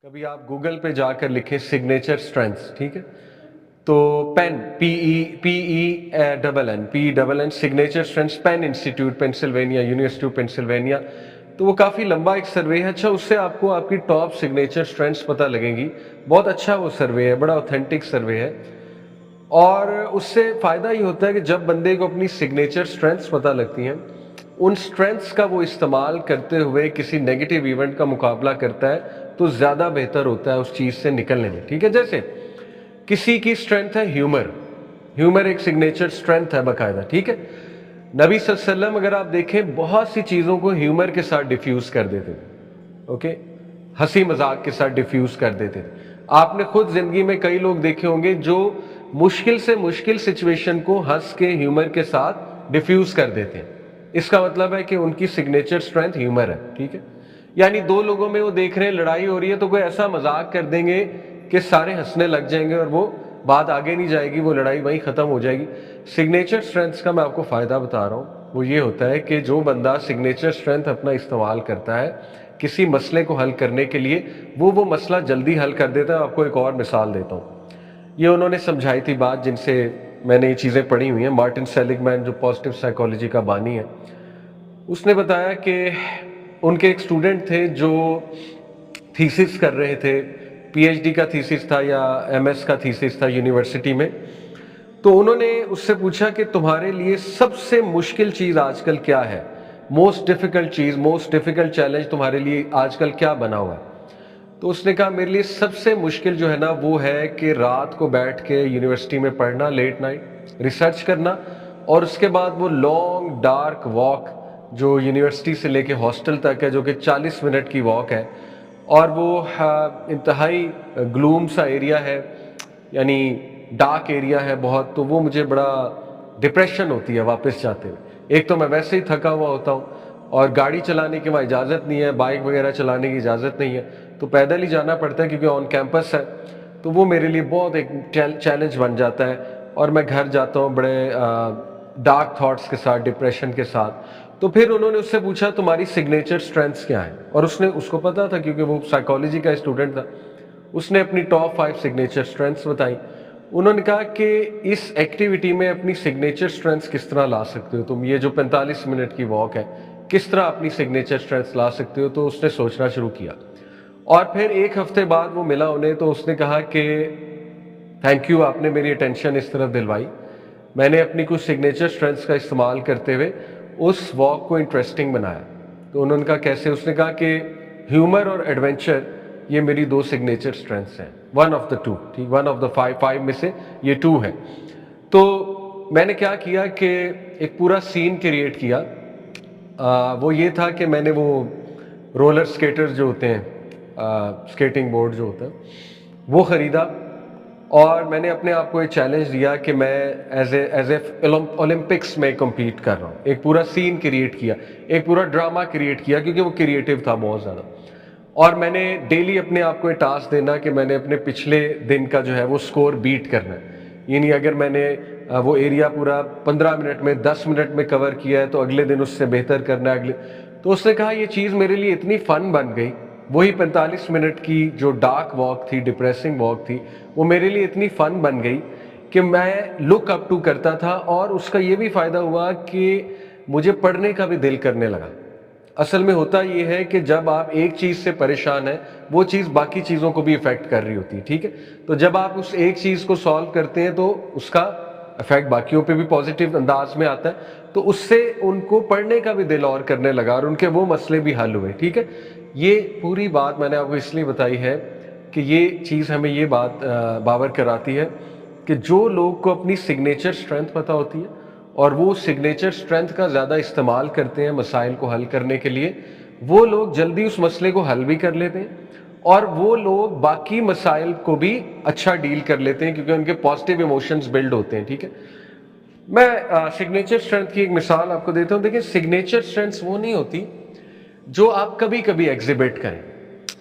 कभी आप गूगल पे जाकर लिखें सिग्नेचर स्ट्रेंथ्स, ठीक है, तो Penn PEN signature strengths Penn institute Pennsylvania, university of Pennsylvania. तो वो काफ़ी लंबा एक सर्वे है। अच्छा, उससे आपको आपकी टॉप सिग्नेचर स्ट्रेंथ्स पता लगेंगी। बहुत अच्छा वो सर्वे है, बड़ा ऑथेंटिक सर्वे है। और उससे फ़ायदा ये होता है कि जब बंदे को अपनी सिग्नेचर स्ट्रेंथ्स पता लगती हैं, उन स्ट्रेंथ्स का वो इस्तेमाल करते हुए किसी नेगेटिव इवेंट का मुकाबला करता है, तो ज़्यादा बेहतर होता है उस चीज़ से निकलने में। ठीक है, जैसे किसी की स्ट्रेंथ है ह्यूमर। ह्यूमर एक सिग्नेचर स्ट्रेंथ है बाकायदा। ठीक है, नबी सल्लल्लाहु अलैहि वसल्लम अगर आप देखें, बहुत सी चीज़ों को ह्यूमर के साथ डिफ्यूज़ कर देते थे। ओके, हंसी मजाक के साथ डिफ्यूज़ कर देते थे। आपने खुद जिंदगी में कई लोग देखे होंगे जो मुश्किल से मुश्किल सिचुएशन को हंस के ह्यूमर के साथ डिफ्यूज़ कर देते हैं। इसका मतलब है कि उनकी सिग्नेचर स्ट्रेंथ ह्यूमर है। ठीक है, यानी दो लोगों में वो देख रहे हैं लड़ाई हो रही है, तो कोई ऐसा मजाक कर देंगे कि सारे हंसने लग जाएंगे और वो बात आगे नहीं जाएगी, वो लड़ाई वहीं ख़त्म हो जाएगी। सिग्नेचर स्ट्रेंथ्स का मैं आपको फ़ायदा बता रहा हूँ, वो ये होता है कि जो बंदा सिग्नेचर स्ट्रेंथ अपना इस्तेमाल करता है किसी मसले को हल करने के लिए, वो मसला जल्दी हल कर देता है। आपको एक और मिसाल देता हूँ। ये उन्होंने समझाई थी बात जिनसे मैंने ये चीज़ें पढ़ी हुई हैं। मार्टिन सेलिगमैन जो पॉजिटिव साइकोलॉजी का बानी है, उसने बताया कि उनके एक स्टूडेंट थे जो थीसिस कर रहे थे, पीएचडी का थीसिस था या एमएस का थीसिस था यूनिवर्सिटी में। तो उन्होंने उससे पूछा कि तुम्हारे लिए सबसे मुश्किल चीज़ आजकल क्या है, मोस्ट डिफ़िकल्ट चीज़, मोस्ट डिफ़िकल्ट चैलेंज तुम्हारे लिए आजकल क्या बना हुआ है। तो उसने कहा मेरे लिए सबसे मुश्किल जो है ना, वो है कि रात को बैठ के यूनिवर्सिटी में पढ़ना, लेट नाइट रिसर्च करना, और उसके बाद वो लॉन्ग डार्क वॉक जो यूनिवर्सिटी से लेके हॉस्टल तक है, जो कि 40 मिनट की वॉक है, और वो इंतहाई ग्लूम सा एरिया है, यानी डार्क एरिया है बहुत। तो वो मुझे बड़ा डिप्रेशन होती है वापस जाते हुए। एक तो मैं वैसे ही थका हुआ होता हूँ, और गाड़ी चलाने की वहाँ इजाज़त नहीं है, बाइक वगैरह चलाने की इजाज़त नहीं है, तो पैदल ही जाना पड़ता है क्योंकि ऑन कैंपस है। तो वो मेरे लिए बहुत एक चैलेंज बन जाता है, और मैं घर जाता हूँ बड़े डार्क थॉट्स के साथ, डिप्रेशन के साथ। तो फिर उन्होंने उससे पूछा तुम्हारी सिग्नेचर स्ट्रेंथ्स क्या है, और उसको पता था क्योंकि वो साइकोलॉजी का स्टूडेंट था। उसने अपनी टॉप 5 सिग्नेचर स्ट्रेंथ्स बताई। उन्होंने कहा कि इस एक्टिविटी में अपनी सिग्नेचर स्ट्रेंथ्स किस तरह ला सकते हो तुम, ये जो 45 मिनट की वॉक है, किस तरह अपनी सिग्नेचर स्ट्रेंथ्स ला सकते हो। तो उसने सोचना शुरू किया, और फिर एक हफ्ते बाद वो मिला उन्हें, तो उसने कहा कि थैंक यू, आपने मेरी अटेंशन इस तरफ दिलवाई। मैंने अपनी कुछ सिग्नेचर स्ट्रेंथ्स का इस्तेमाल करते हुए उस वॉक को इंटरेस्टिंग बनाया। तो उन्होंने कहा कैसे। उसने कहा कि ह्यूमर और एडवेंचर ये मेरी 2 सिग्नेचर स्ट्रेंथ्स हैं, वन ऑफ द 2, ठीक, वन ऑफ द 5 में से ये 2 है। तो मैंने क्या किया कि एक पूरा सीन क्रिएट किया। वो ये था कि मैंने वो रोलर स्केटर्स जो होते हैं, स्केटिंग बोर्ड जो होता है, वो ख़रीदा, और मैंने अपने आप को ये चैलेंज दिया कि मैं एज ए ओलंपिक्स में कम्पीट कर रहा हूँ। एक पूरा सीन क्रिएट किया, एक पूरा ड्रामा क्रिएट किया, क्योंकि वो क्रिएटिव था बहुत ज़्यादा। और मैंने डेली अपने आप को ये टास्क देना कि मैंने अपने पिछले दिन का जो है वो स्कोर बीट करना है। यानी अगर मैंने वो एरिया पूरा 15 मिनट में, 10 मिनट में कवर किया है, तो अगले दिन उससे बेहतर करना है अगले। तो उसने कहा ये चीज़ मेरे लिए इतनी फ़न बन गई, वही 45 मिनट की जो डार्क वॉक थी, डिप्रेसिंग वॉक थी, वो मेरे लिए इतनी फ़न बन गई कि मैं लुक अप टू करता था। और उसका ये भी फ़ायदा हुआ कि मुझे पढ़ने का भी दिल करने लगा। असल में होता ये है कि जब आप एक चीज़ से परेशान हैं, वो चीज़ बाकी चीज़ों को भी इफ़ेक्ट कर रही होती है। ठीक है, तो जब आप उस एक चीज़ को सॉल्व करते हैं, तो उसका इफेक्ट बाकियों पे भी पॉजिटिव अंदाज में आता है। तो उससे उनको पढ़ने का भी दिल और करने लगा, और उनके वो मसले भी हल हुए। ठीक है, ये पूरी बात मैंने आपको इसलिए बताई है कि ये चीज़ हमें ये बात बावर कराती है कि जो लोग को अपनी सिग्नेचर स्ट्रेंथ पता होती है, और वो सिग्नेचर स्ट्रेंथ का ज़्यादा इस्तेमाल करते हैं मसाइल को हल करने के लिए, वो लोग जल्दी उस मसले को हल भी कर लेते हैं, और वो लोग बाकी मसाइल को भी अच्छा डील कर लेते हैं, क्योंकि उनके पॉजिटिव इमोशंस बिल्ड होते हैं। ठीक है, मैं सिग्नेचर स्ट्रेंथ की एक मिसाल आपको देता हूँ। देखिए, सिग्नेचर स्ट्रेंथ्स वो नहीं होती जो आप कभी कभी एग्जिबिट करें।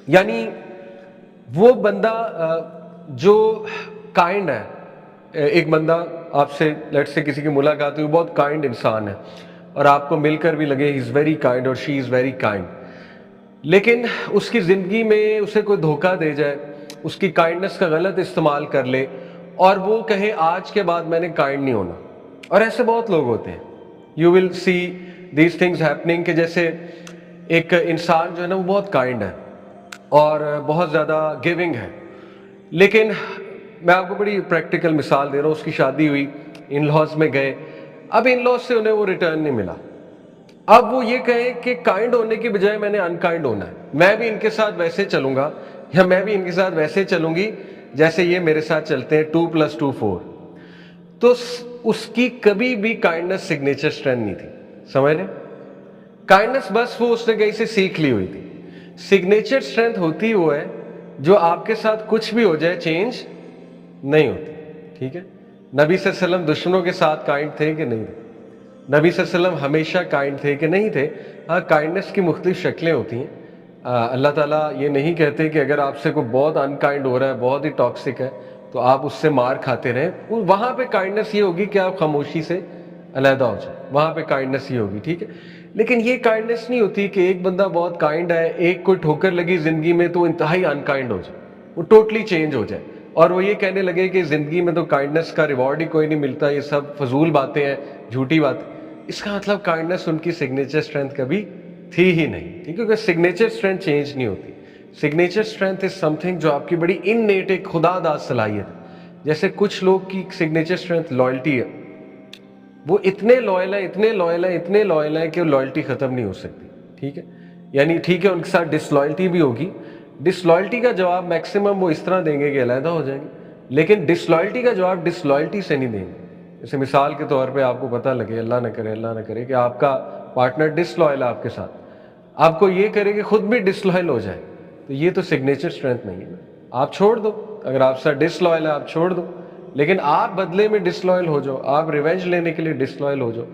यानी वो बंदा जो काइंड है, एक बंदा आपसे लेट्स से किसी की मुलाकात हुई, बहुत काइंड इंसान है, और आपको मिलकर भी लगे ही इज़ वेरी काइंड और शी इज़ वेरी काइंड, लेकिन उसकी ज़िंदगी में उसे कोई धोखा दे जाए, उसकी काइंडनेस का गलत इस्तेमाल कर ले और वो कहे आज के बाद मैंने काइंड नहीं होना। और ऐसे बहुत लोग होते हैं, you will see these things happening, कि जैसे एक इंसान जो है ना वो बहुत काइंड है और बहुत ज़्यादा गिविंग है, लेकिन मैं आपको बड़ी प्रैक्टिकल मिसाल दे रहा हूँ, उसकी शादी हुई, इन लॉज में गए, अब इन लॉज से उन्हें वो रिटर्न नहीं मिला। अब वो ये कहे कि काइंड होने की बजाय मैंने अनकाइंड होना है, मैं भी इनके साथ वैसे चलूंगा या मैं भी इनके साथ वैसे चलूंगी जैसे ये मेरे साथ चलते हैं, 2+2 4। तो उसकी कभी भी काइंडनेस सिग्नेचर स्ट्रेंथ नहीं थी, समझ रहे? काइंडनेस बस वो उसने कहीं से सीख ली हुई थी। सिग्नेचर स्ट्रेंथ होती वो है जो आपके साथ कुछ भी हो जाए चेंज नहीं होती, ठीक है? नबी सल्लल्लाहु अलैहि वसल्लम दुश्मनों के साथ काइंड थे कि नहीं थे? नबी सल्लल्लाहु अलैहि वसल्लम हमेशा काइंड थे कि नहीं थे? हाँ, काइंडनेस की मुख्तलिफ शक्लें होती हैं। अल्लाह ताला ये नहीं कहते कि अगर आपसे कोई बहुत अनकाइंड हो रहा है, बहुत ही टॉक्सिक है, तो आप उससे मार खाते रहें। वहां पे काइंडनेस ये होगी कि आप खामोशी से अलहदा हो जाए, वहां पे काइंडनेस ये होगी, ठीक है? लेकिन ये काइंडनेस नहीं होती कि एक बंदा बहुत काइंड है, एक कोई ठोकर लगी जिंदगी में तो इंतहाई अनकाइंड हो जाए, वो टोटली चेंज हो जाए और वो ये कहने लगे कि जिंदगी में तो काइंडनेस का रिवॉर्ड ही कोई नहीं मिलता, ये सब फजूल बातें हैं, झूठी बातें। इसका मतलब काइंडनेस उनकी सिग्नेचर स्ट्रेंथ कभी थी ही नहीं, ठीक है? क्योंकि सिग्नेचर स्ट्रेंथ चेंज नहीं होती। सिग्नेचर स्ट्रेंथ इज समथिंग जो आपकी बड़ी इननेट एक खुदादाद सलाहियत है। जैसे कुछ लोग की सिग्नेचर स्ट्रेंथ लॉयल्टी है, वो इतने लॉयल है, इतने लॉयल है, इतने लॉयल है कि वो लॉयल्टी खत्म नहीं हो सकती, ठीक है? यानी ठीक है उनके साथ डिसलॉयल्टी भी होगी, डिसलॉयल्टी का जवाब मैक्सिमम वो इस तरह देंगे कि अलहदा हो जाएंगे, लेकिन डिसलॉयल्टी का जवाब डिसलॉयल्टी से नहीं देंगे। जैसे मिसाल के तौर पे आपको पता लगे, अल्लाह ना करे, अल्लाह ना करे कि आपका पार्टनर डिसलॉयल है आपके साथ, आपको ये करे कि खुद भी डिसलॉयल हो जाए, तो ये तो सिग्नेचर स्ट्रेंथ नहीं है ना। आप छोड़ दो, अगर आपके साथ डिसलॉयल है आप छोड़ दो, लेकिन आप बदले में डिसलॉयल हो जाओ, आप रिवेंज लेने के लिए डिसलॉयल हो जाओ।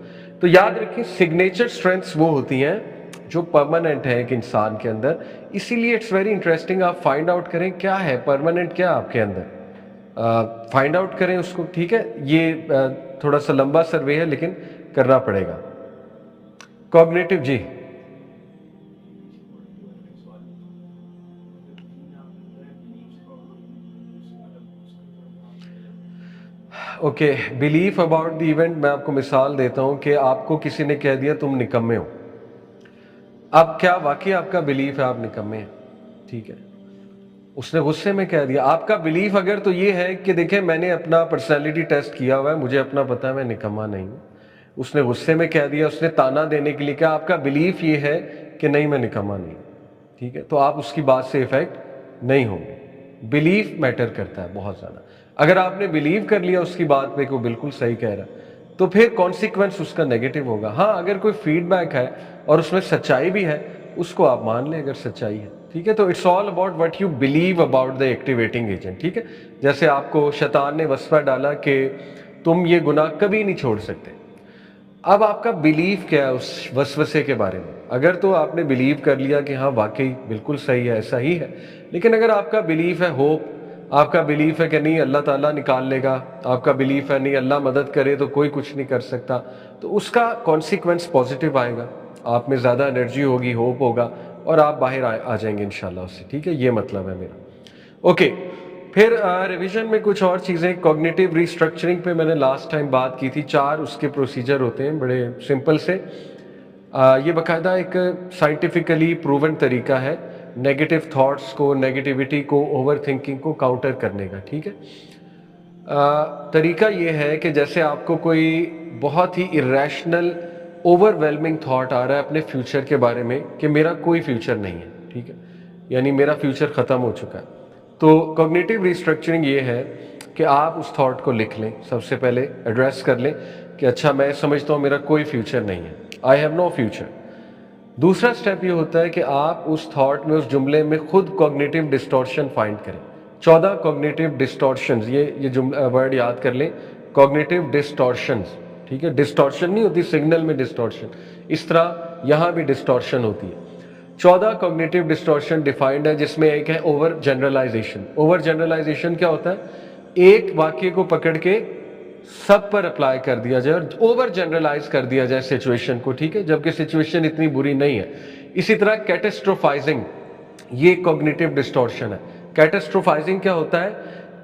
तो याद रखिए सिग्नेचर स्ट्रेंथ्स वो होती हैं जो परमानेंट है एक इंसान के अंदर। इसीलिए इट्स वेरी इंटरेस्टिंग, आप फाइंड आउट करें क्या है परमानेंट, क्या आपके अंदर, फाइंड आउट करें उसको, ठीक है? ये थोड़ा सा लंबा सर्वे है लेकिन करना पड़ेगा। कॉग्निटिव जी, okay, belief about the event. मैं आपको मिसाल देता हूं कि आपको किसी ने कह दिया तुम निकम्मे हो, अब क्या वाकई आपका बिलीफ है आप निकम्मे हैं, ठीक है? उसने गुस्से में कह दिया, आपका बिलीफ अगर तो ये है कि देखें मैंने अपना पर्सनालिटी टेस्ट किया हुआ है, मुझे अपना पता है मैं निकम्मा नहीं हूं। उसने गुस्से में कह दिया, उसने ताना देने के लिए कहा, आपका बिलीफ ये है कि नहीं मैं निकम्मा नहीं, ठीक है? तो आप उसकी बात से इफेक्ट नहीं होंगे। बिलीफ मैटर करता है बहुत ज़्यादा। अगर आपने बिलीव कर लिया उसकी बात पे कि वो बिल्कुल सही कह रहा है, तो फिर कॉन्सिक्वेंस उसका नेगेटिव होगा। हाँ, अगर कोई फीडबैक है और उसमें सच्चाई भी है, उसको आप मान लें अगर सच्चाई है, ठीक है? तो it's all about what you believe about the activating agent, ठीक है? जैसे आपको शैतान ने वस्वा डाला कि तुम ये गुनाह कभी नहीं छोड़ सकते, अब आपका बिलीव क्या है उस वसवसे के बारे में? अगर तो आपने बिलीव कर लिया कि हाँ वाकई बिल्कुल सही है, ऐसा ही है, लेकिन अगर आपका बिलीव है होप, आपका बिलीफ है कि नहीं अल्लाह ताला निकाल लेगा, आपका बिलीफ है नहीं अल्लाह मदद करे तो कोई कुछ नहीं कर सकता, तो उसका कॉन्सिक्वेंस पॉजिटिव आएगा, आप में ज़्यादा एनर्जी होगी, होप होगा और आप बाहर आ जाएंगे इंशाल्लाह उससे, ठीक है? ये मतलब है मेरा। ओके, फिर रिवीजन में कुछ और चीज़ें, कॉग्निटिव रिस्ट्रक्चरिंग पे मैंने लास्ट टाइम बात की थी, 4 उसके प्रोसीजर होते हैं बड़े सिंपल से। ये बाकायदा एक साइंटिफिकली प्रूवन तरीका है नेगेटिव थॉट्स को, नेगेटिविटी को, ओवर थिंकिंग को काउंटर करने का, ठीक है? तरीका ये है कि जैसे आपको कोई बहुत ही इरेशनल ओवरवेलमिंग थॉट आ रहा है अपने फ्यूचर के बारे में कि मेरा कोई फ्यूचर नहीं है, ठीक है? यानी मेरा फ्यूचर ख़त्म हो चुका है, तो कॉग्निटिव रिस्ट्रक्चरिंग ये है कि आप उस थॉट को लिख लें, सबसे पहले एड्रेस कर लें कि अच्छा मैं समझता हूँ मेरा कोई फ्यूचर नहीं है, आई हैव नो फ्यूचर। दूसरा स्टेप ये होता है कि आप उस थॉट में, उस जुमले में खुद कॉग्निटिव डिस्टॉर्शन फाइंड करें। 14 कॉग्निटिव डिस्टॉर्शंस, ये जुमला वर्ड याद कर लें, कॉग्निटिव डिस्टॉर्शंस, ठीक है? डिस्टॉर्शन नहीं होती सिग्नल में डिस्टॉर्शन, इस तरह यहाँ भी डिस्टॉर्शन होती है। 14 कॉग्निटिव डिस्टॉर्शन डिफाइंड है, जिसमें एक है ओवर जनरलाइजेशन। ओवर जनरलाइजेशन क्या होता है? एक वाक्य को पकड़ के सब पर अप्लाई कर दिया जाए और ओवर जनरलाइज कर दिया जाए सिचुएशन को, ठीक है? जबकि सिचुएशन इतनी बुरी नहीं है। इसी तरह कैटेस्ट्रोफाइजिंग, ये कॉग्निटिव डिस्टॉर्शन है। कैटेस्ट्रोफाइजिंग क्या होता है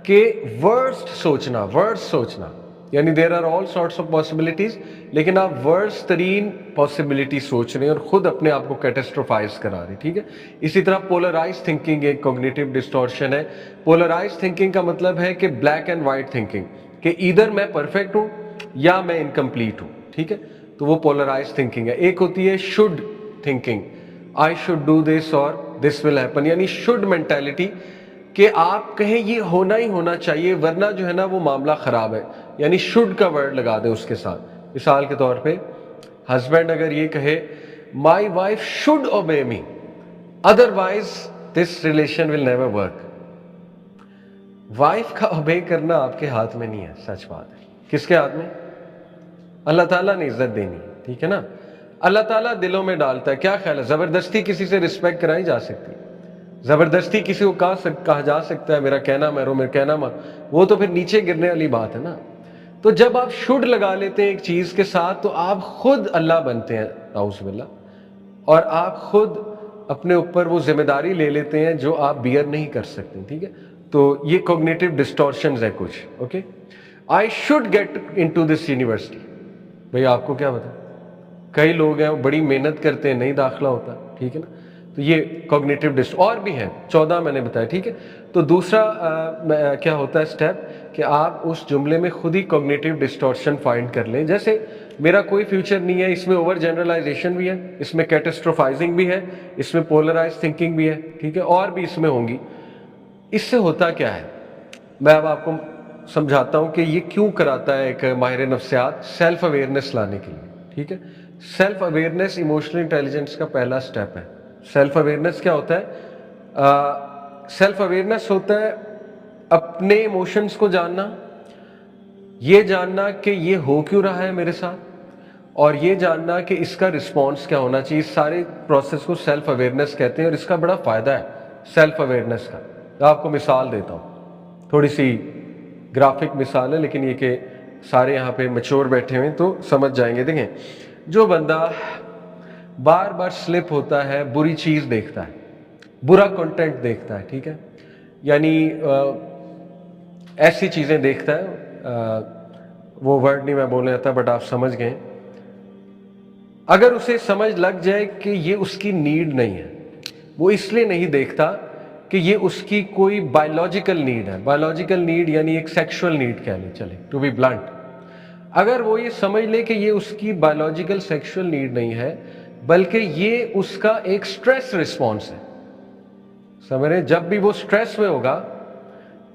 कि वर्स्ट सोचना, यानी there are all sorts of possibilities, लेकिन आप वर्स्ट तरीन पॉसिबिलिटी सोच रहे हैं और खुद अपने आप को कैटेस्ट्रोफाइज करा रहे हैं, ठीक है। इसी तरह पोलराइज थिंकिंग एक कॉग्निटिव डिस्टॉर्शन है। पोलराइज थिंकिंग का मतलब है कि ब्लैक एंड वाइट थिंकिंग, कि इधर मैं परफेक्ट हूं या मैं इनकम्प्लीट हूं, ठीक है, तो वो पोलराइज थिंकिंग है। एक होती है should thinking, I should do this और दिस विल हैपन, यानी शुड मेंटालिटी, कि आप कहें ये होना ही होना चाहिए वरना जो है ना वो मामला खराब है, यानी शुड का वर्ड लगा दें उसके साथ। मिसाल के तौर पे हस्बैंड अगर ये कहे माई वाइफ शुड ओबे me otherwise this relation will never work. Wife का ओबे करना आपके हाथ में नहीं है, सच बात है। किसके हाथ में? अल्लाह ताला ने इज्जत देनी है, ठीक है ना। अल्लाह ताला दिलों में डालता है। क्या ख्याल है, जबरदस्ती किसी से रिस्पेक्ट कराई जा सकती? जबरदस्ती किसी को कहा जा सकता है मेरा कहना मारो, मेरा कहना मारो, वो तो फिर नीचे गिरने वाली बात है ना। तो जब आप शुड लगा लेते हैं एक चीज के साथ, तो आप खुद अल्लाह बनते हैं, नाउज़ुबिल्लाह, और आप खुद अपने ऊपर वो जिम्मेदारी ले लेते हैं जो आप बियर नहीं कर सकते, ठीक है। तो ये कॉग्निटिव डिस्टॉर्शंस है कुछ, okay. I should get into this university, भाई आपको क्या पता, कई लोग हैं वो बड़ी मेहनत करते हैं, नहीं दाखिला होता, ठीक है ना। तो ये कॉग्निटिव डिस्ट और भी हैं, 14 मैंने बताया, ठीक है। तो दूसरा क्या होता है स्टेप, कि आप उस जुमले में खुद ही कॉग्निटिव डिस्टॉर्शन फाइंड कर लें। जैसे मेरा कोई फ्यूचर नहीं है, इसमें ओवर जनरलाइजेशन भी है, इसमें कैटेस्ट्रोफाइजिंग भी है, इसमें पोलराइज थिंकिंग भी है, ठीक है, और भी इसमें होंगी। इससे होता क्या है, मैं अब आपको समझाता हूं कि ये क्यों कराता है एक माहिर नफ्सियात, सेल्फ अवेयरनेस लाने के लिए, ठीक है। सेल्फ अवेयरनेस इमोशनल इंटेलिजेंस का पहला स्टेप है। सेल्फ अवेयरनेस क्या होता है? सेल्फ अवेयरनेस होता है अपने इमोशंस को जानना, ये जानना कि ये हो क्यों रहा है मेरे साथ, और ये जानना कि इसका रिस्पॉन्स क्या होना चाहिए। इस सारे प्रोसेस को सेल्फ अवेयरनेस कहते हैं, और इसका बड़ा फायदा है सेल्फ अवेयरनेस का। तो आपको मिसाल देता हूँ, थोड़ी सी ग्राफिक मिसाल है, लेकिन ये कि सारे यहाँ पे मैच्योर बैठे हुए तो समझ जाएंगे। देखें, जो बंदा बार बार स्लिप होता है, बुरी चीज़ देखता है, बुरा कंटेंट देखता है, ठीक है, यानी ऐसी चीज़ें देखता है, वो वर्ड नहीं मैं बोलने आता बट आप समझ गए। अगर उसे समझ लग जाए कि ये उसकी नीड नहीं है, वो इसलिए नहीं देखता कि ये उसकी कोई बायोलॉजिकल नीड है। बायोलॉजिकल नीड यानी एक सेक्सुअल नीड कह लें, चले टू बी ब्लंट। अगर वो ये समझ ले कि ये उसकी बायोलॉजिकल सेक्सुअल नीड नहीं है, बल्कि ये उसका एक स्ट्रेस रिस्पॉन्स है, समझ रहे? जब भी वो स्ट्रेस में होगा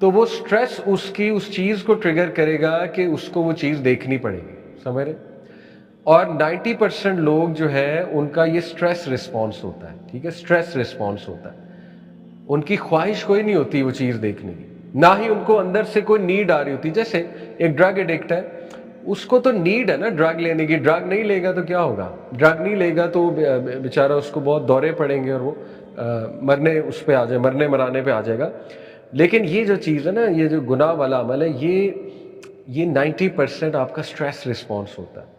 तो वो स्ट्रेस उसकी उस चीज को ट्रिगर करेगा कि उसको वो चीज देखनी पड़ेगी, समझ रहे? और 90% लोग जो है उनका ये स्ट्रेस रिस्पॉन्स होता है, ठीक है, स्ट्रेस रिस्पॉन्स होता है। उनकी ख्वाहिश कोई नहीं होती वो चीज देखने की, ना ही उनको अंदर से कोई नीड आ रही होती। जैसे एक ड्रग एडिक्ट है, उसको तो नीड है ना ड्रग लेने की, ड्रग नहीं लेगा तो क्या होगा? ड्रग नहीं लेगा तो बेचारा उसको बहुत दौरे पड़ेंगे और वो मरने उस पे आ जाए, मरने मराने पे आ जाएगा। लेकिन ये जो चीज़ है ना, ये जो गुनाह वाला अमल है, ये 90% आपका स्ट्रेस रिस्पॉन्स होता है।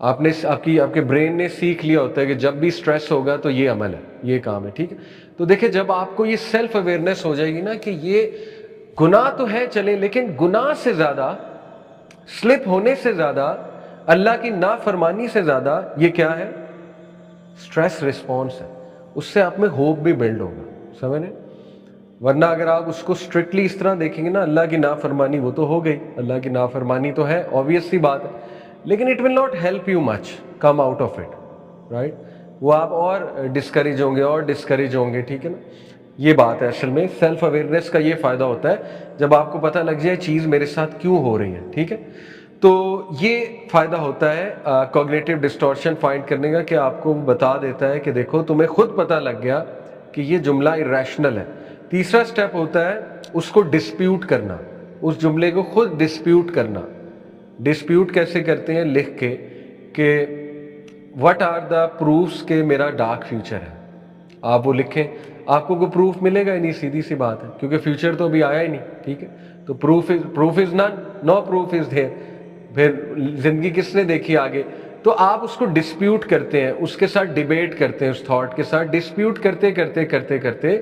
आपके ब्रेन ने सीख लिया होता है कि जब भी स्ट्रेस होगा तो ये अमल है, ये काम है, ठीक है। तो देखिए, जब आपको ये सेल्फ अवेयरनेस हो जाएगी ना कि ये गुनाह तो है चले, लेकिन गुनाह से ज्यादा, स्लिप होने से ज्यादा, अल्लाह की नाफरमानी से ज्यादा ये क्या है? स्ट्रेस रिस्पॉन्स है। उससे आप में होप भी बिल्ड होगा, समझे? वरना अगर आप उसको स्ट्रिक्टली इस तरह देखेंगे ना, अल्लाह की नाफरमानी वो तो हो गई, अल्लाह की नाफरमानी तो है, ऑब्वियस सी बात है, लेकिन it will not help you much come out of it, right? वो आप और डिस्करेज होंगे, ठीक है ना। ये बात है असल में। सेल्फ अवेयरनेस का ये फायदा होता है जब आपको पता लग जाए चीज़ मेरे साथ क्यों हो रही है, ठीक है। तो ये फायदा होता है कॉग्निटिव डिस्टॉर्शन फाइंड करने का, कि आपको बता देता है कि देखो तुम्हें खुद पता लग गया कि ये जुमला इरेशनल है। तीसरा स्टेप होता है उसको डिस्प्यूट करना, उस जुमले को खुद डिस्प्यूट करना। डिस्प्यूट कैसे करते हैं? लिख के कि व्हाट आर द प्रूफ्स के मेरा डार्क फ्यूचर है। आप वो लिखें, आपको कोई प्रूफ मिलेगा ही नहीं, सीधी सी बात है, क्योंकि फ्यूचर तो अभी आया ही नहीं, ठीक है। तो proof is none, no proof is there. फिर जिंदगी किसने देखी आगे? तो आप उसको डिस्प्यूट करते हैं, उसके साथ डिबेट करते हैं, उस थॉट के साथ डिस्प्यूट करते करते करते करते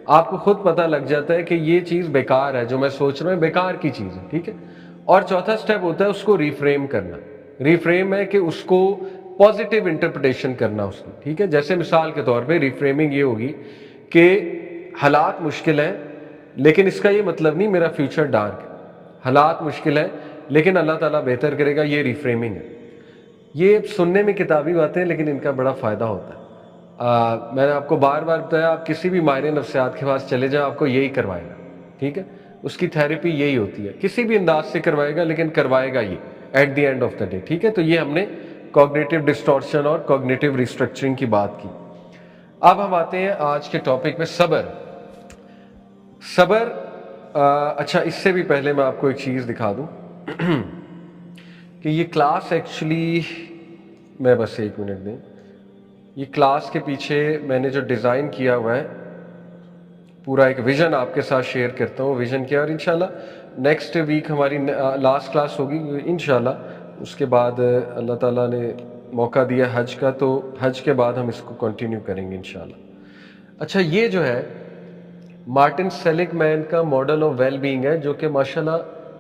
आपको खुद पता लग जाता है कि ये चीज़ बेकार है, जो मैं सोच रहा हूँ बेकार की चीज़ है, ठीक है। और चौथा स्टेप होता है उसको रिफ्रेम करना। रिफ्रेम है कि उसको पॉजिटिव इंटरप्रिटेशन करना उसकी, ठीक है। जैसे मिसाल के तौर पे रिफ्रेमिंग ये होगी कि हालात मुश्किल हैं लेकिन इसका ये मतलब नहीं मेरा फ्यूचर डार्क है। हालात मुश्किल है लेकिन अल्लाह ताला बेहतर करेगा, ये रिफ्रेमिंग है। ये सुनने में किताबी बातें हैं लेकिन इनका बड़ा फ़ायदा होता है। मैंने आपको बार बार बताया, आप किसी भी माहिर नफ्सियात के पास चले जाओ, आपको यही करवाएगा, ठीक है। उसकी थेरेपी यही होती है, किसी भी अंदाज से करवाएगा लेकिन करवाएगा ये at the end of the day, ठीक है। तो ये हमने कॉग्निटिव डिस्टॉर्शन और कॉग्निटिव रिस्ट्रक्चरिंग की बात की। अब हम आते हैं आज के टॉपिक में, सब्र। अच्छा, इससे भी पहले मैं आपको एक चीज़ दिखा दूं कि ये क्लास एक्चुअली, मैं बस एक मिनट दें, ये क्लास के पीछे मैंने जो डिज़ाइन किया हुआ है पूरा एक विज़न आपके साथ शेयर करता हूँ। विज़न क्या, और इंशाल्लाह नेक्स्ट वीक हमारी लास्ट क्लास होगी इंशाल्लाह। उसके बाद अल्लाह ताला ने मौका दिया हज का, तो हज के बाद हम इसको कंटिन्यू करेंगे इंशाल्लाह। अच्छा, ये जो है मार्टिन सेलिगमैन का मॉडल ऑफ वेल बीइंग है, जो कि माशाल्लाह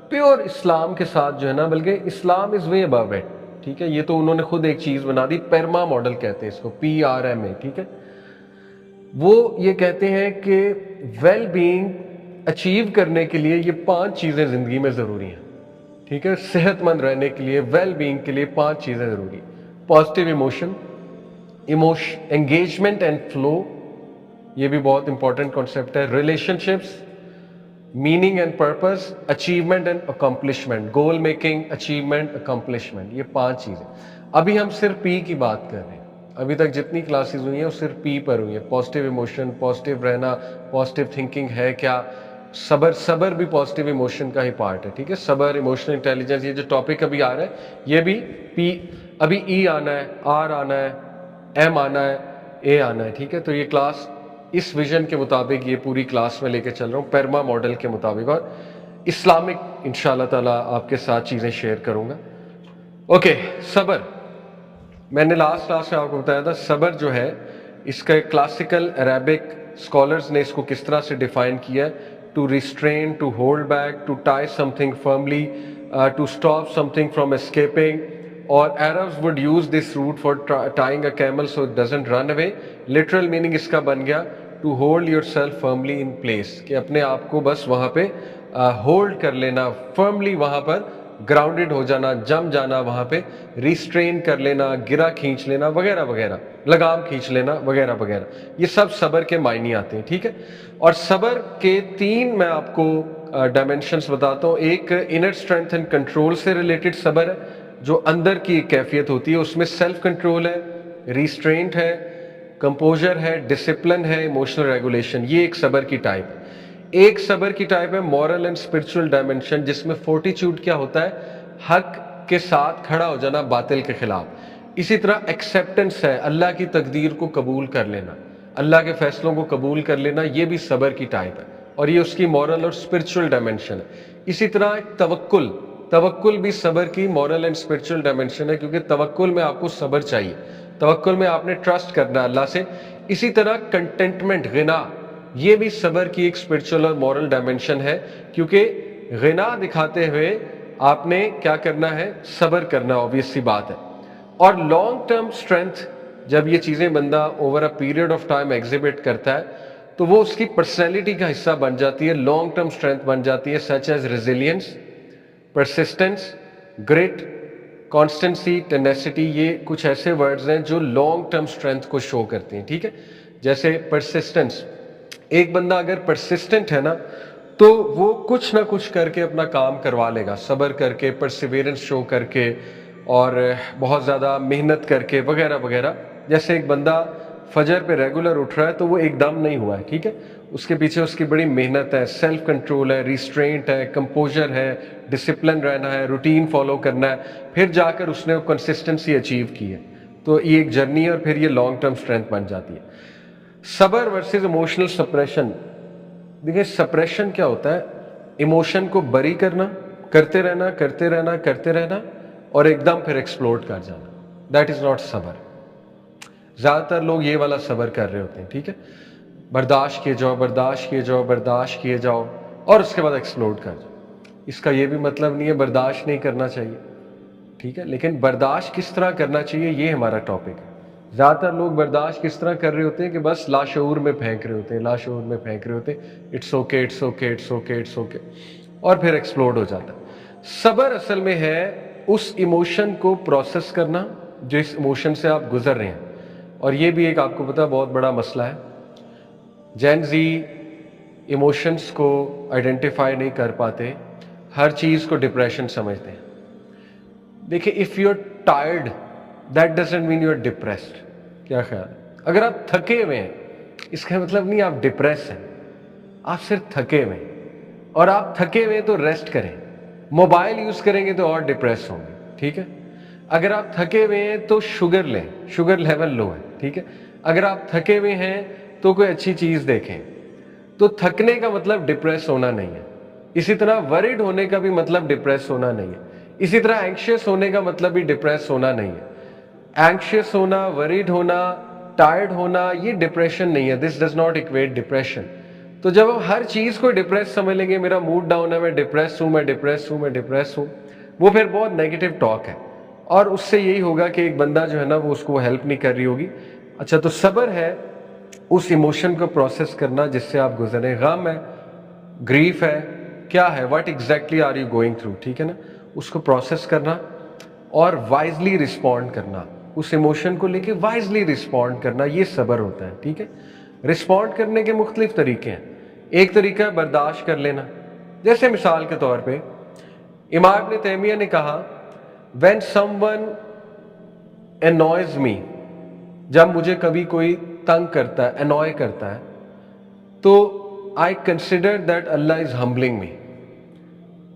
प्योर इस्लाम के साथ जो है ना, बल्कि इस्लाम इज़ वे अबव इट, ठीक है। ये तो उन्होंने खुद एक चीज़ बना दी, पेरमा मॉडल कहते हैं इसको, PRMA, ठीक है। वो ये कहते हैं कि वेल बीइंग अचीव करने के लिए ये 5 चीज़ें ज़िंदगी में ज़रूरी हैं, ठीक है। सेहतमंद रहने के लिए, वेल बीइंग के लिए 5 चीज़ें ज़रूरी: positive emotion, engagement and flow, ये भी बहुत इंपॉर्टेंट कॉन्सेप्ट है। Relationships, meaning and purpose, achievement and accomplishment, goal making, achievement, accomplishment, ये 5 चीज़ें। अभी हम सिर्फ पी की बात कर रहे हैं, अभी तक जितनी क्लासेस हुई हैं वो सिर्फ पी पर हुई है। पॉजिटिव इमोशन, पॉजिटिव रहना, पॉजिटिव थिंकिंग है क्या, सबर भी पॉजिटिव इमोशन का ही पार्ट है, ठीक है। सबर, इमोशनल इंटेलिजेंस, ये जो टॉपिक अभी आ रहा है ये भी पी, अभी ई आना है, आर आना है, एम आना है, ए आना है, ठीक है। तो ये क्लास इस विजन के मुताबिक ये पूरी क्लास में लेके चल रहा हूँ, पेरमा मॉडल के मुताबिक, और इस्लामिक इंशाल्लाह ताला आपके साथ चीज़ें शेयर करूँगा। ओके, सबर, मैंने लास्ट क्लास में आपको बताया था सबर जो है, इसका क्लासिकल अरेबिक स्कॉलर्स ने इसको किस तरह से डिफाइन किया है: to restrain, to hold back, to tie something firmly, to stop something from escaping, और Arabs would use this route for tying a camel so it doesn't run away. Literal meaning इसका बन गया to hold yourself firmly in place, कि अपने आप को बस वहाँ पे होल्ड कर लेना, firmly वहाँ पर ग्राउंडेड हो जाना, जम जाना, वहाँ पे रिस्ट्रेन कर लेना, गिरा खींच लेना वगैरह वगैरह, लगाम खींच लेना वगैरह वगैरह, ये सब सबर के मायने आते हैं, ठीक है। और सबर के 3 मैं आपको डायमेंशंस बताता हूँ। एक इनर स्ट्रेंथ एंड कंट्रोल से रिलेटेड सबर है, जो अंदर की कैफियत होती है, उसमें सेल्फ कंट्रोल है, रिस्ट्रेंट है, कंपोजर है, डिसिप्लिन है, इमोशनल रेगुलेशन, ये एक सबर की टाइप है। एक सबर की टाइप है मॉरल एंड स्पिरिचुअल डायमेंशन, जिसमें फोर्टिट्यूड क्या होता है, हक के साथ खड़ा हो जाना बातिल के खिलाफ। इसी तरह एक्सेप्टेंस है, अल्लाह की तकदीर को कबूल कर लेना, अल्लाह के फैसलों को कबूल कर लेना, ये भी सबर की टाइप है, और ये उसकी मॉरल और स्पिरिचुअल डायमेंशन है। इसी तरह तवक्कुल, तवक्कुल भी सबर की मॉरल एंड स्पिरिचुअल डायमेंशन है, क्योंकि तवक्कुल में आपको सबर चाहिए, तवक्कुल में आपने ट्रस्ट करना है अल्लाह से। इसी तरह कंटेंटमेंट, गिना, ये भी सबर की एक स्पिरिचुअल और मॉरल डायमेंशन है, क्योंकि गिना दिखाते हुए आपने क्या करना है, सबर करना, ऑब्वियस सी बात है। और लॉन्ग टर्म स्ट्रेंथ, जब ये चीज़ें बंदा over a period of time exhibit करता है तो वो उसकी पर्सनैलिटी का हिस्सा बन जाती है, लॉन्ग टर्म स्ट्रेंथ बन जाती है, such as resilience, persistence, grit, constancy, tenacity, ये कुछ ऐसे वर्ड्स हैं जो लॉन्ग टर्म स्ट्रेंथ को शो करते हैं, ठीक है। जैसे परसिस्टेंस, एक बंदा अगर परसिस्टेंट है ना तो वो कुछ ना कुछ करके अपना काम करवा लेगा, सबर करके, परसिवेरेंस शो करके, और बहुत ज़्यादा मेहनत करके वगैरह वगैरह। जैसे एक बंदा फजर पे रेगुलर उठ रहा है तो वो एकदम नहीं हुआ है, ठीक है, उसके पीछे उसकी बड़ी मेहनत है, सेल्फ कंट्रोल है, रिस्ट्रेंट है, कंपोजर है, डिसिप्लिन रहना है, रूटीन फॉलो करना है, फिर जाकर उसने वो कंसिस्टेंसी अचीव की है। तो ये एक जर्नी है और फिर ये लॉन्ग टर्म स्ट्रेंथ बन जाती है। सबर वर्सेस इमोशनल सप्रेशन, देखिए सप्रेशन क्या होता है, इमोशन को बरी करना, करते रहना करते रहना करते रहना, और एकदम फिर एक्सप्लोड कर जाना, दैट इज़ नॉट सबर। ज़्यादातर लोग ये वाला सबर कर रहे होते हैं, ठीक है, बर्दाश्त किए जाओ, बर्दाश्त किए जाओ, बर्दाश्त किए जाओ और उसके बाद एक्सप्लोड कर जाओ। इसका ये भी मतलब नहीं है बर्दाश्त नहीं करना चाहिए, ठीक है, लेकिन बर्दाश्त किस तरह करना चाहिए ये हमारा टॉपिक है। ज़्यादातर लोग बर्दाश्त किस तरह कर रहे होते हैं कि बस लाशऊर में फेंक रहे होते हैं, लाशऊर में फेंक रहे होते हैं, it's okay it's okay it's okay it's okay, और फिर एक्सप्लोड हो जाता है। सब्र असल में है उस इमोशन को प्रोसेस करना जिस इमोशन से आप गुजर रहे हैं। और ये भी एक आपको पता बहुत बड़ा मसला है, जेन जी इमोशंस को आइडेंटिफाई नहीं कर पाते, हर चीज़ को डिप्रेशन समझते हैं। देखिए, if you are tired that doesn't mean you are depressed. क्या ख्याल है? अगर आप थके हुए हैं इसका मतलब नहीं आप डिप्रेस हैं, आप सिर्फ थके हुए हैं। और आप थके हुए तो रेस्ट करें, मोबाइल यूज़ करेंगे तो और डिप्रेस होंगे, ठीक है। अगर आप थके हुए हैं तो शुगर लें, शुगर लेवल लो है, ठीक है। अगर आप थके हुए हैं तो कोई अच्छी चीज़ देखें। तो थकने का मतलब डिप्रेस होना नहीं है। इसी तरह वरिड होने का भी मतलब डिप्रेस होना नहीं है। इसी तरह एंग्शियस होने का मतलब भी डिप्रेस होना नहीं है। एंग्शियस होना, वरिड होना, टायर्ड होना ये डिप्रेशन नहीं है। This does not equate depression. तो जब हम हर चीज़ को डिप्रेस समझ लेंगे, मेरा मूड डाउन है, मैं डिप्रेस हूँ, मैं डिप्रेस हूँ, मैं डिप्रेस हूँ, वो फिर बहुत नेगेटिव टॉक है और उससे यही होगा कि एक बंदा जो है ना वो उसको हेल्प नहीं कर रही होगी। अच्छा, तो सब्र है उस इमोशन को प्रोसेस करना जिससे आप गुजरे। गम है, ग्रीफ है, क्या है, what exactly are you going through, ठीक है ना, उसको प्रोसेस करना और वाइजली रिस्पॉन्ड करना, उस इमोशन को लेके वाइजली रिस्पॉन्ड करना, ये सब्र होता है, ठीक है। रिस्पॉन्ड करने के मुख्तलिफ तरीके हैं। एक तरीका है बर्दाश्त कर लेना। जैसे मिसाल के तौर पे इमाम इब्न तैमिया ने कहा, व्हेन समवन annoys मी, जब मुझे कभी कोई तंग करता है, annoy करता है, तो I consider that Allah is humbling me.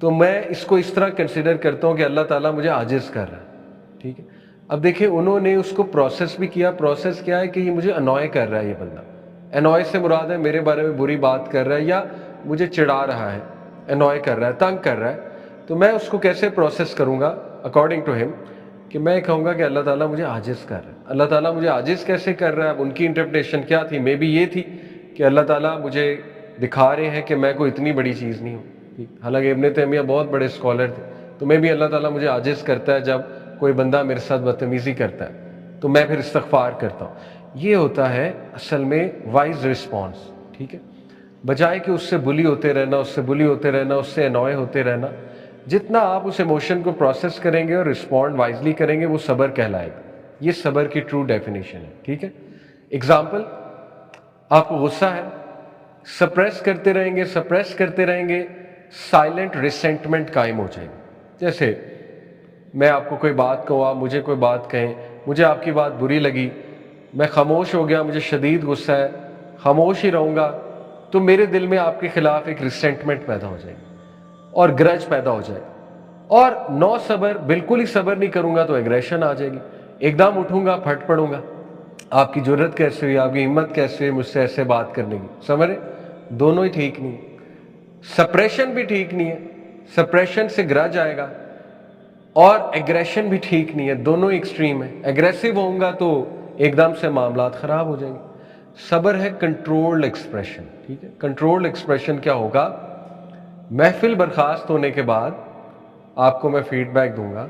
तो मैं इसको इस तरह कंसिडर करता हूँ कि अल्लाह ताला मुझे आजिज़ कर रहा है, ठीक है। अब देखिए, उन्होंने उसको प्रोसेस भी किया। प्रोसेस क्या है कि ये मुझे अनॉय कर रहा है, ये बंदा, अनॉय से मुराद है मेरे बारे में बुरी बात कर रहा है या मुझे चिढ़ा रहा है, अनॉय कर रहा है, तंग कर रहा है। तो मैं उसको कैसे प्रोसेस करूँगा अकॉर्डिंग टू हिम, कि मैं कहूँगा कि अल्लाह ताला मुझे आजिज़ कर रहा है। अल्लाह ताला मुझे आजिज़ कैसे कर रहा है? अब उनकी इंटरप्रिटेशन क्या थी? मे बी ये थी कि अल्लाह ताला मुझे दिखा रहे हैं कि मैं कोई इतनी बड़ी चीज़ नहीं हूँ, ठीक। हालांकि इब्न तैमिया बहुत बड़े स्कॉलर थे, तो मे बी अल्लाह ताला मुझे आजिज़ करता है जब कोई बंदा मेरे साथ बदतमीज़ी करता है, तो मैं फिर इस्तग़फ़ार करता हूँ। ये होता है असल में वाइज रिस्पॉन्स, ठीक है। बजाय कि उससे बुली होते रहना, उससे बुली होते रहना, उससे अनॉय होते रहना, जितना आप उस इमोशन को प्रोसेस करेंगे और रिस्पॉन्ड वाइजली करेंगे वो सब्र कहलाएगा। ये सब्र की ट्रू डेफिनेशन है, ठीक है। एग्जाम्पल, आपको गुस्सा है, सप्रेस करते रहेंगे, सप्रेस करते रहेंगे, साइलेंट रिसेंटमेंट कायम हो जाएगी। जैसे मैं आपको कोई बात कहूँ, आप मुझे कोई बात कहें, मुझे आपकी बात बुरी लगी, मैं खामोश हो गया, मुझे शदीद गुस्सा है, खामोश ही रहूँगा, तो मेरे दिल में आपके खिलाफ एक रिसेंटमेंट पैदा हो जाएगी और ग्रज पैदा हो जाएगा। और नो सब्र, बिल्कुल ही सब्र नहीं करूँगा तो एग्रेशन आ जाएगी, एकदम उठूँगा, फट पड़ूँगा। आपकी जुर्रत कैसे हुई, आपकी हिम्मत कैसे हुई मुझसे ऐसे बात करने की? समझ रहे? दोनों ही ठीक नहीं। सप्रेशन भी ठीक नहीं है, सप्रेशन से ग्रज आएगा, और एग्रेशन भी ठीक नहीं है, दोनों एक्सट्रीम है। एग्रेसिव होऊंगा तो एकदम से मामलात खराब हो जाएंगे। सब्र है कंट्रोल्ड एक्सप्रेशन, ठीक है। कंट्रोल्ड एक्सप्रेशन क्या होगा? महफिल बर्खास्त होने के बाद आपको मैं फीडबैक दूंगा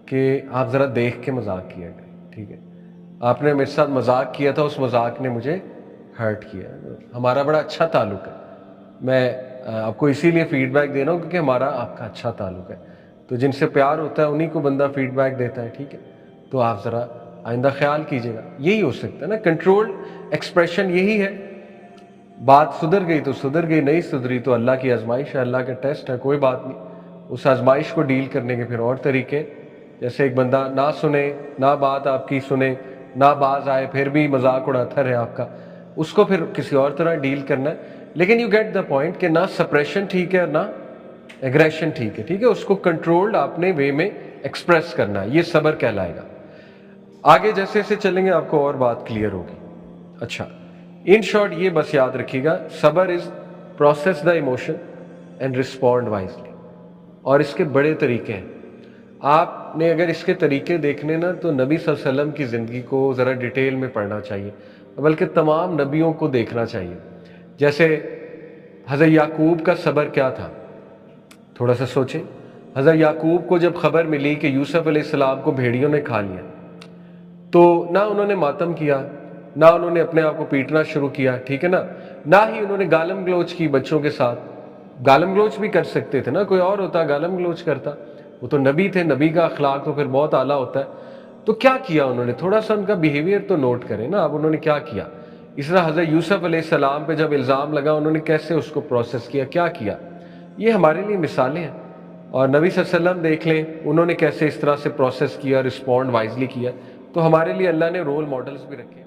कि आप ज़रा देख के मजाक किया करें, ठीक है। आपने मेरे साथ मजाक किया था, उस मजाक ने मुझे हर्ट किया, हमारा बड़ा अच्छा ताल्लुक है, मैं आपको इसीलिए फीडबैक दे रहा हूँ क्योंकि हमारा आपका अच्छा ताल्लुक है। तो जिनसे प्यार होता है उन्हीं को बंदा फीडबैक देता है, ठीक है। तो आप ज़रा आइंदा ख्याल कीजिएगा। यही हो सकता है ना, कंट्रोल्ड एक्सप्रेशन यही है। बात सुधर गई तो सुधर गई, नहीं सुधरी तो अल्लाह की आजमाइश है, अल्लाह का टेस्ट है, कोई बात नहीं। उस आजमाइश को डील करने के फिर और तरीके, जैसे एक बंदा ना सुने, ना बात आपकी सुने, ना बाज आए, फिर भी मजाक उड़ाता रहे आपका, उसको फिर किसी और तरह डील करना है। लेकिन यू गेट द पॉइंट कि ना सप्रेशन ठीक है और ना एग्रेशन ठीक है, ठीक है। उसको कंट्रोल्ड आपने वे में एक्सप्रेस करना है, ये सब्र कहलाएगा। आगे जैसे जैसे चलेंगे आपको और बात क्लियर होगी। अच्छा, इन शॉर्ट ये बस याद रखिएगा, सब्र is process the emotion and respond wisely. और इसके बड़े तरीके हैं। آپ نے اگر اس کے طریقے دیکھنے نا تو نبی صلی اللہ علیہ وسلم کی زندگی کو ذرا ڈیٹیل میں پڑھنا چاہیے، بلکہ تمام نبیوں کو دیکھنا چاہیے۔ جیسے حضرت یعقوب کا صبر کیا تھا، تھوڑا سا سوچیں۔ حضرت یعقوب کو جب خبر ملی کہ یوسف علیہ السلام کو بھیڑیوں نے کھا لیا، تو نہ انہوں نے ماتم کیا، نہ انہوں نے اپنے آپ کو پیٹنا شروع کیا، ٹھیک ہے نا، نہ ہی انہوں نے گالم گلوچ کی بچوں کے ساتھ۔ گالم گلوچ بھی کر سکتے تھے نا، کوئی اور ہوتا گالم گلوچ کرتا، وہ تو نبی تھے، نبی کا اخلاق تو پھر بہت اعلیٰ ہوتا ہے۔ تو کیا کیا انہوں نے، تھوڑا سا ان کا بیہیویئر تو نوٹ کریں نا اب، انہوں نے کیا کیا۔ اس طرح حضرت یوسف علیہ السلام پہ جب الزام لگا، انہوں نے کیسے اس کو پروسیس کیا، کیا کیا، یہ ہمارے لیے مثالیں ہیں۔ اور نبی صلی اللہ علیہ وسلم دیکھ لیں، انہوں نے کیسے اس طرح سے پروسیس کیا، رسپونڈ وائزلی کیا، تو ہمارے لیے اللہ نے رول ماڈلز بھی رکھے۔